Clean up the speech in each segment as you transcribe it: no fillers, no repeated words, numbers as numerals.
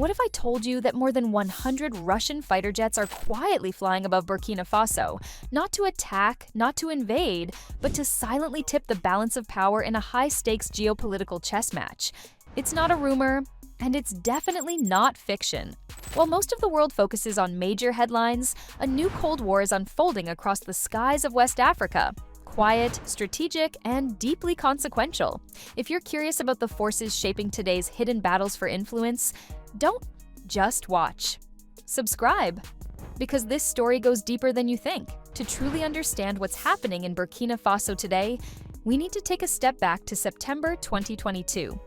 What if I told you that more than 100 Russian fighter jets are quietly flying above Burkina Faso, not to attack, not to invade, but to silently tip the balance of power in a high-stakes geopolitical chess match? It's not a rumor, and it's definitely not fiction. While most of the world focuses on major headlines, a new Cold War is unfolding across the skies of West Africa. Quiet, strategic, and deeply consequential. If you're curious about the forces shaping today's hidden battles for influence, don't just watch. Subscribe, because this story goes deeper than you think. To truly understand what's happening in Burkina Faso today, we need to take a step back to September 2022.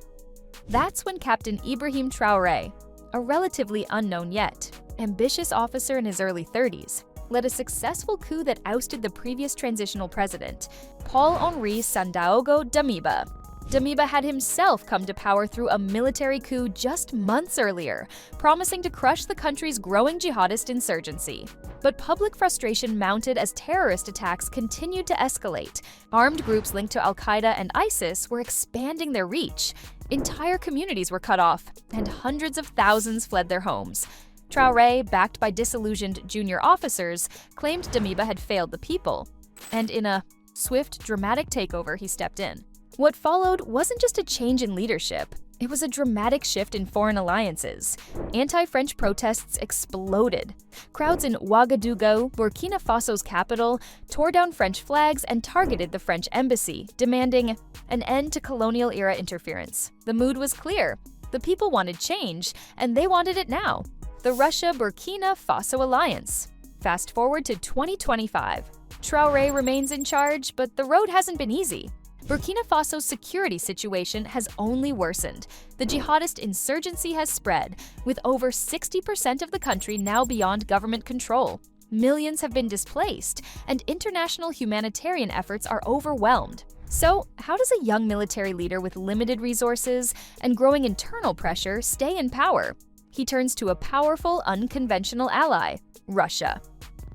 That's when Captain Ibrahim Trare, a relatively unknown yet ambitious officer in his early 30s, led a successful coup that ousted the previous transitional president, Paul-Henri Sandaogo Damiba. Damiba had himself come to power through a military coup just months earlier, promising to crush the country's growing jihadist insurgency. But public frustration mounted as terrorist attacks continued to escalate. Armed groups linked to Al-Qaeda and ISIS were expanding their reach. Entire communities were cut off, and hundreds of thousands fled their homes. Trare, backed by disillusioned junior officers, claimed Damiba had failed the people, and in a swift, dramatic takeover, he stepped in. What followed wasn't just a change in leadership, it was a dramatic shift in foreign alliances. Anti-French protests exploded. Crowds in Ouagadougou, Burkina Faso's capital, tore down French flags and targeted the French embassy, demanding an end to colonial-era interference. The mood was clear. The people wanted change, and they wanted it now. The Russia-Burkina Faso alliance. Fast forward to 2025. Trare remains in charge, but the road hasn't been easy. Burkina Faso's security situation has only worsened. The jihadist insurgency has spread, with over 60% of the country now beyond government control. Millions have been displaced, and international humanitarian efforts are overwhelmed. So, how does a young military leader with limited resources and growing internal pressure stay in power? He turns to a powerful, unconventional ally, Russia.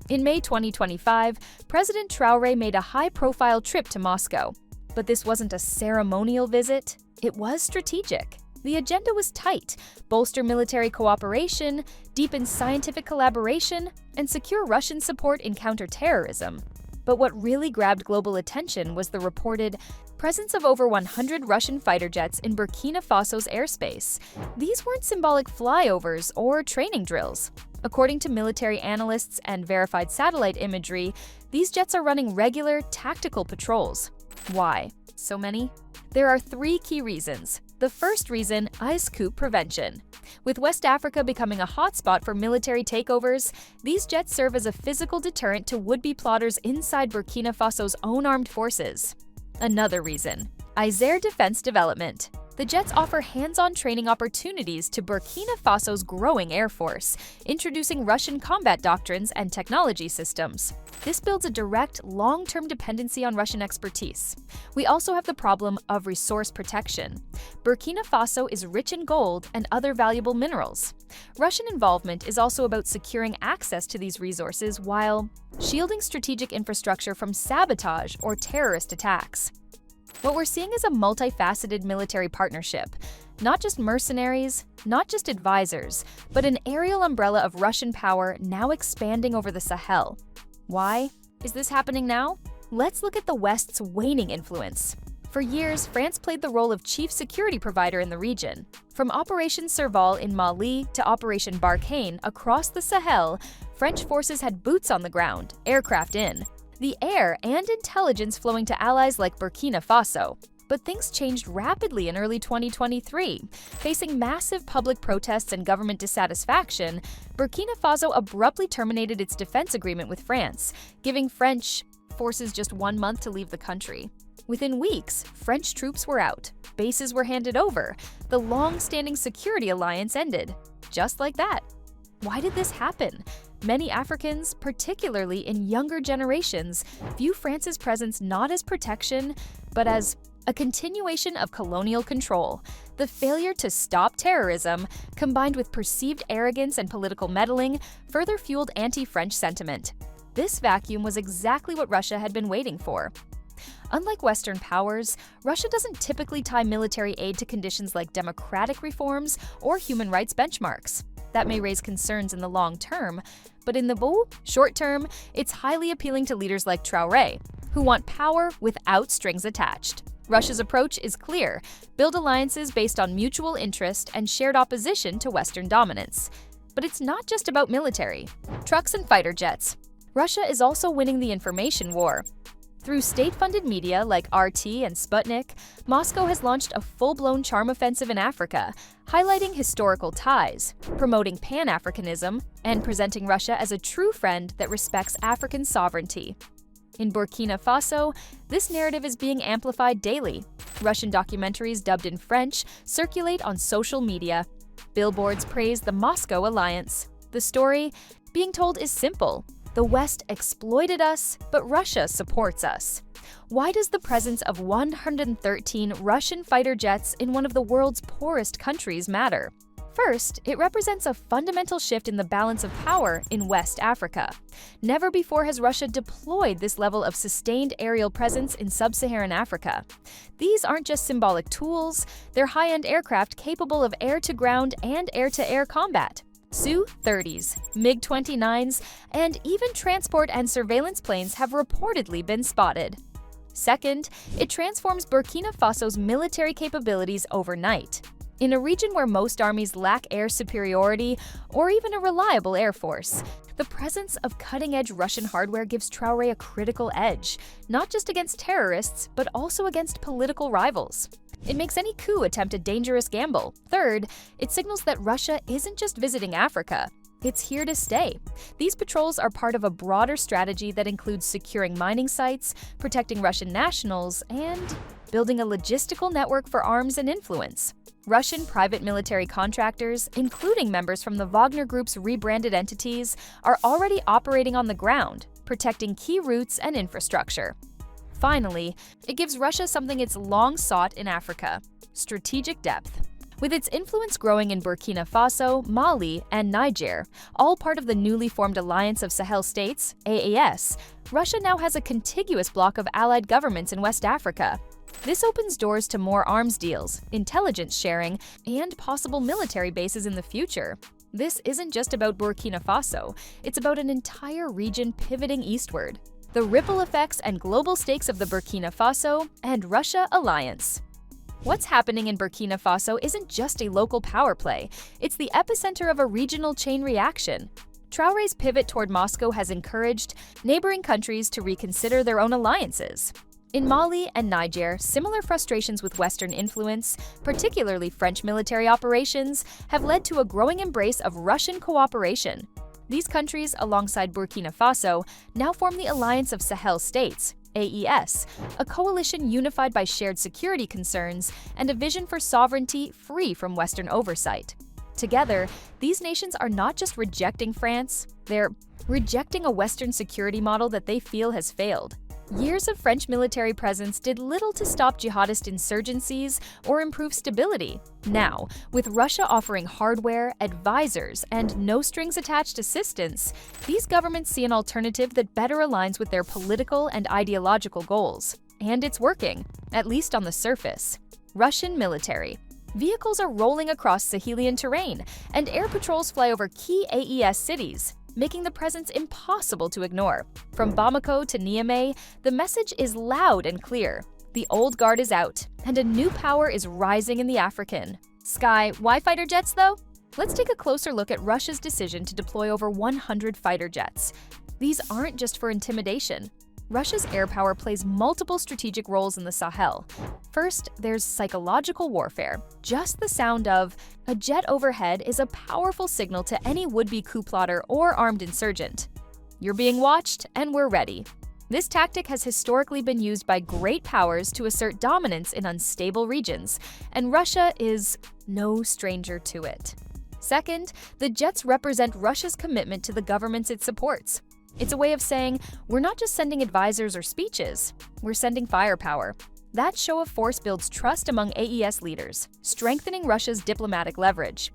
In May 2025, President Trare made a high-profile trip to Moscow. But this wasn't a ceremonial visit, it was strategic. The agenda was tight: bolster military cooperation, deepen scientific collaboration, and secure Russian support in counterterrorism. But what really grabbed global attention was the reported presence of over 100 Russian fighter jets in Burkina Faso's airspace. These weren't symbolic flyovers or training drills. According to military analysts and verified satellite imagery, these jets are running regular, tactical patrols. Why so many? There are three key reasons. The first reason is coup prevention. With West Africa becoming a hotspot for military takeovers, these jets serve as a physical deterrent to would-be plotters inside Burkina Faso's own armed forces. Another reason is air defense development. The jets offer hands-on training opportunities to Burkina Faso's growing air force, introducing Russian combat doctrines and technology systems. This builds a direct, long-term dependency on Russian expertise. We also have the problem of resource protection. Burkina Faso is rich in gold and other valuable minerals. Russian involvement is also about securing access to these resources while shielding strategic infrastructure from sabotage or terrorist attacks. What we're seeing is a multifaceted military partnership. Not just mercenaries, not just advisors, but an aerial umbrella of Russian power now expanding over the Sahel. Why is this happening now? Let's look at the West's waning influence. For years, France played the role of chief security provider in the region. From Operation Serval in Mali to Operation Barkhane across the Sahel, French forces had boots on the ground, aircraft in. The air and intelligence flowing to allies like Burkina Faso. But things changed rapidly in early 2023. Facing massive public protests and government dissatisfaction, Burkina Faso abruptly terminated its defense agreement with France, giving French forces just 1 month to leave the country. Within weeks, French troops were out, bases were handed over, the long-standing security alliance ended. Just like that. Why did this happen? Many Africans, particularly in younger generations, view France's presence not as protection, but as a continuation of colonial control. The failure to stop terrorism, combined with perceived arrogance and political meddling, further fueled anti-French sentiment. This vacuum was exactly what Russia had been waiting for. Unlike Western powers, Russia doesn't typically tie military aid to conditions like democratic reforms or human rights benchmarks. That may raise concerns in the long term, but in the short term, it's highly appealing to leaders like Trare, who want power without strings attached. Russia's approach is clear: build alliances based on mutual interest and shared opposition to Western dominance. But it's not just about military. Trucks and fighter jets. Russia is also winning the information war. Through state-funded media like RT and Sputnik, Moscow has launched a full-blown charm offensive in Africa, highlighting historical ties, promoting Pan-Africanism, and presenting Russia as a true friend that respects African sovereignty. In Burkina Faso, this narrative is being amplified daily. Russian documentaries dubbed in French circulate on social media. Billboards praise the Moscow alliance. The story being told is simple: the West exploited us, but Russia supports us. Why does the presence of 113 Russian fighter jets in one of the world's poorest countries matter? First, it represents a fundamental shift in the balance of power in West Africa. Never before has Russia deployed this level of sustained aerial presence in sub-Saharan Africa. These aren't just symbolic tools, they're high-end aircraft capable of air-to-ground and air-to-air combat. Su-30s, MiG-29s, and even transport and surveillance planes have reportedly been spotted. Second, it transforms Burkina Faso's military capabilities overnight. In a region where most armies lack air superiority or even a reliable air force, the presence of cutting-edge Russian hardware gives Trare a critical edge, not just against terrorists, but also against political rivals. It makes any coup attempt a dangerous gamble. Third, it signals that Russia isn't just visiting Africa. It's here to stay. These patrols are part of a broader strategy that includes securing mining sites, protecting Russian nationals, and building a logistical network for arms and influence. Russian private military contractors, including members from the Wagner Group's rebranded entities, are already operating on the ground, protecting key routes and infrastructure. Finally, it gives Russia something it's long sought in Africa: strategic depth. With its influence growing in Burkina Faso, Mali, and Niger, all part of the newly formed Alliance of Sahel States, AES, Russia now has a contiguous bloc of allied governments in West Africa. This opens doors to more arms deals, intelligence sharing, and possible military bases in the future. This isn't just about Burkina Faso, it's about an entire region pivoting eastward. The ripple effects and global stakes of the Burkina Faso and Russia alliance. What's happening in Burkina Faso isn't just a local power play, it's the epicenter of a regional chain reaction. Traore's pivot toward Moscow has encouraged neighboring countries to reconsider their own alliances. In Mali and Niger, similar frustrations with Western influence, particularly French military operations, have led to a growing embrace of Russian cooperation. These countries, alongside Burkina Faso, now form the Alliance of Sahel States, AES, a coalition unified by shared security concerns and a vision for sovereignty free from Western oversight. Together, these nations are not just rejecting France, they're rejecting a Western security model that they feel has failed. Years of French military presence did little to stop jihadist insurgencies or improve stability. Now, with Russia offering hardware, advisors, and no-strings-attached assistance, these governments see an alternative that better aligns with their political and ideological goals. And it's working, at least on the surface. Russian military. Vehicles are rolling across Sahelian terrain, and air patrols fly over key AES cities, making the presence impossible to ignore. From Bamako to Niamey, the message is loud and clear. The old guard is out, and a new power is rising in the African sky. Why fighter jets, though? Let's take a closer look at Russia's decision to deploy over 100 fighter jets. These aren't just for intimidation. Russia's air power plays multiple strategic roles in the Sahel. First, there's psychological warfare. Just the sound of a jet overhead is a powerful signal to any would-be coup plotter or armed insurgent. You're being watched, and we're ready. This tactic has historically been used by great powers to assert dominance in unstable regions, and Russia is no stranger to it. Second, the jets represent Russia's commitment to the governments it supports. It's a way of saying, we're not just sending advisors or speeches, we're sending firepower. That show of force builds trust among AES leaders, strengthening Russia's diplomatic leverage.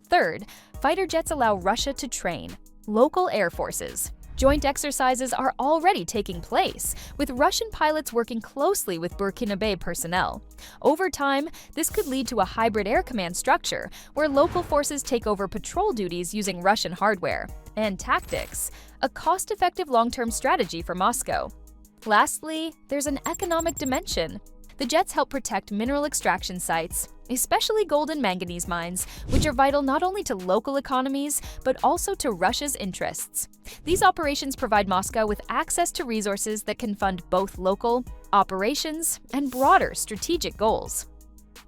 Third, fighter jets allow Russia to train local air forces. Joint exercises are already taking place, with Russian pilots working closely with Burkina personnel. Over time, this could lead to a hybrid air command structure, where local forces take over patrol duties using Russian hardware and tactics, a cost-effective long-term strategy for Moscow. Lastly, there's an economic dimension. The jets help protect mineral extraction sites, especially gold and manganese mines, which are vital not only to local economies, but also to Russia's interests. These operations provide Moscow with access to resources that can fund both local operations and broader strategic goals.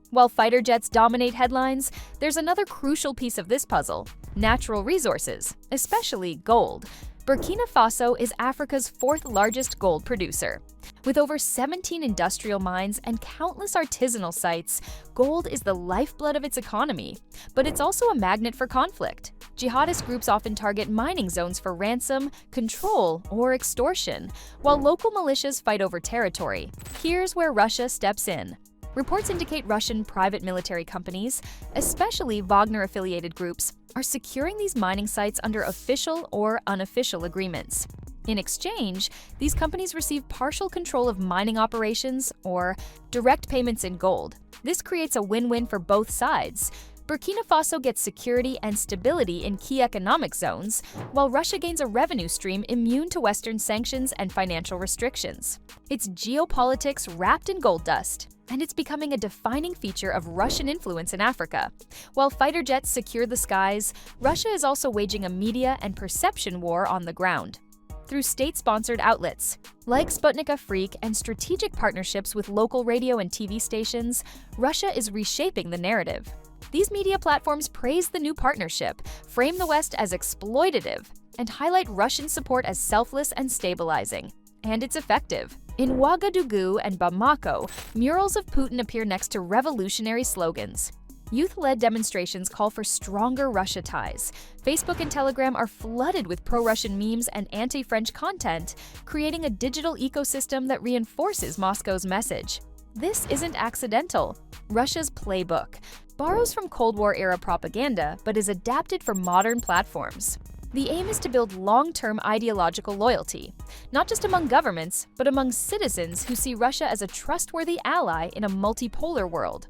While fighter jets dominate headlines, there's another crucial piece of this puzzle: natural resources, especially gold. Burkina Faso is Africa's fourth-largest gold producer. With over 17 industrial mines and countless artisanal sites, gold is the lifeblood of its economy. But it's also a magnet for conflict. Jihadist groups often target mining zones for ransom, control, or extortion, while local militias fight over territory. Here's where Russia steps in. Reports indicate Russian private military companies, especially Wagner-affiliated groups, are securing these mining sites under official or unofficial agreements. In exchange, these companies receive partial control of mining operations or direct payments in gold. This creates a win-win for both sides. Burkina Faso gets security and stability in key economic zones, while Russia gains a revenue stream immune to Western sanctions and financial restrictions. It's geopolitics wrapped in gold dust, and it's becoming a defining feature of Russian influence in Africa. While fighter jets secure the skies, Russia is also waging a media and perception war on the ground. Through state-sponsored outlets like Sputnik Afrique and strategic partnerships with local radio and TV stations, Russia is reshaping the narrative. These media platforms praise the new partnership, frame the West as exploitative, and highlight Russian support as selfless and stabilizing. And it's effective. In Ouagadougou and Bamako, murals of Putin appear next to revolutionary slogans. Youth-led demonstrations call for stronger Russia ties. Facebook and Telegram are flooded with pro-Russian memes and anti-French content, creating a digital ecosystem that reinforces Moscow's message. This isn't accidental. Russia's playbook borrows from Cold War-era propaganda, but is adapted for modern platforms. The aim is to build long-term ideological loyalty, not just among governments, but among citizens who see Russia as a trustworthy ally in a multipolar world.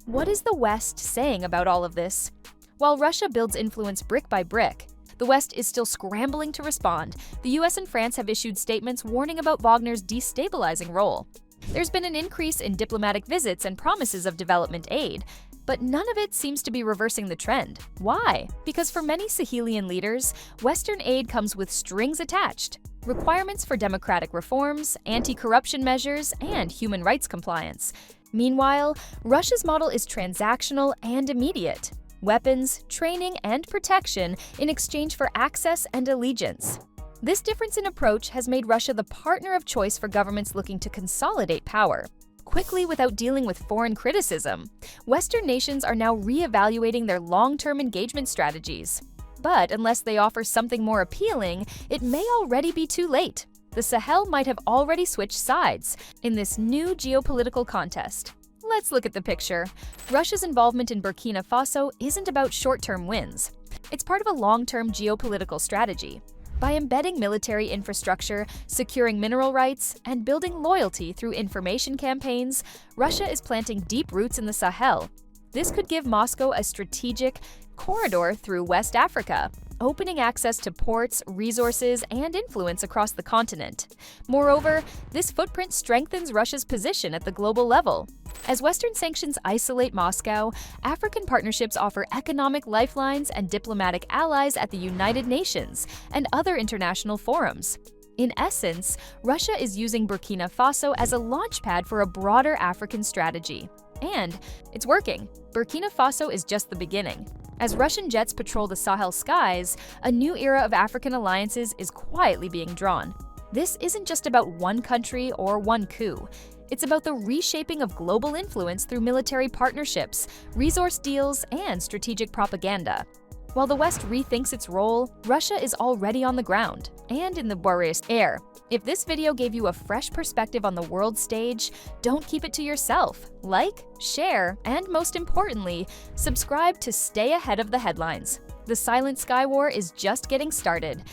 What is the West saying about all of this? While Russia builds influence brick by brick, the West is still scrambling to respond. The US and France have issued statements warning about Wagner's destabilizing role. There's been an increase in diplomatic visits and promises of development aid, but none of it seems to be reversing the trend. Why? Because for many Sahelian leaders, Western aid comes with strings attached: requirements for democratic reforms, anti-corruption measures, and human rights compliance. Meanwhile, Russia's model is transactional and immediate: weapons, training, and protection in exchange for access and allegiance. This difference in approach has made Russia the partner of choice for governments looking to consolidate power quickly without dealing with foreign criticism. Western nations are now re-evaluating their long-term engagement strategies. But unless they offer something more appealing, it may already be too late. The Sahel might have already switched sides in this new geopolitical contest. Let's look at the picture. Russia's involvement in Burkina Faso isn't about short-term wins. It's part of a long-term geopolitical strategy. By embedding military infrastructure, securing mineral rights, and building loyalty through information campaigns, Russia is planting deep roots in the Sahel. This could give Moscow a strategic corridor through West Africa, opening access to ports, resources, and influence across the continent. Moreover, this footprint strengthens Russia's position at the global level. As Western sanctions isolate Moscow, African partnerships offer economic lifelines and diplomatic allies at the United Nations and other international forums. In essence, Russia is using Burkina Faso as a launchpad for a broader African strategy. And it's working. Burkina Faso is just the beginning. As Russian jets patrol the Sahel skies, a new era of African alliances is quietly being drawn. This isn't just about one country or one coup. It's about the reshaping of global influence through military partnerships, resource deals, and strategic propaganda. While the West rethinks its role, Russia is already on the ground and in the warrior's air. If this video gave you a fresh perspective on the world stage, don't keep it to yourself. Like, share, and most importantly, subscribe to stay ahead of the headlines. The Silent Sky War is just getting started,